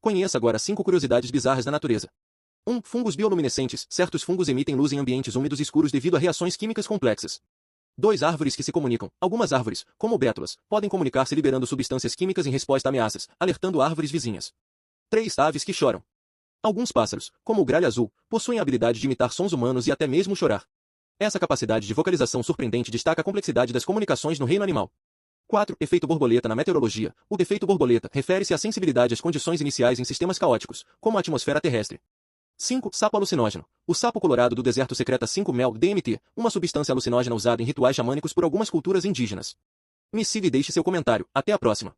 Conheça agora 5 curiosidades bizarras da natureza. 1. Fungos bioluminescentes. Certos fungos emitem luz em ambientes úmidos e escuros devido a reações químicas complexas. 2. Árvores que se comunicam. Algumas árvores, como bétulas, podem comunicar-se liberando substâncias químicas em resposta a ameaças, alertando árvores vizinhas. 3. Aves que choram. Alguns pássaros, como o gralha azul, possuem a habilidade de imitar sons humanos e até mesmo chorar. Essa capacidade de vocalização surpreendente destaca a complexidade das comunicações no reino animal. 4. Efeito borboleta na meteorologia. O defeito borboleta refere-se à sensibilidade às condições iniciais em sistemas caóticos, como a atmosfera terrestre. 5. Sapo alucinógeno. O sapo colorado do deserto secreta 5-mel-DMT, uma substância alucinógena usada em rituais xamânicos por algumas culturas indígenas. Me siga e deixe seu comentário. Até a próxima.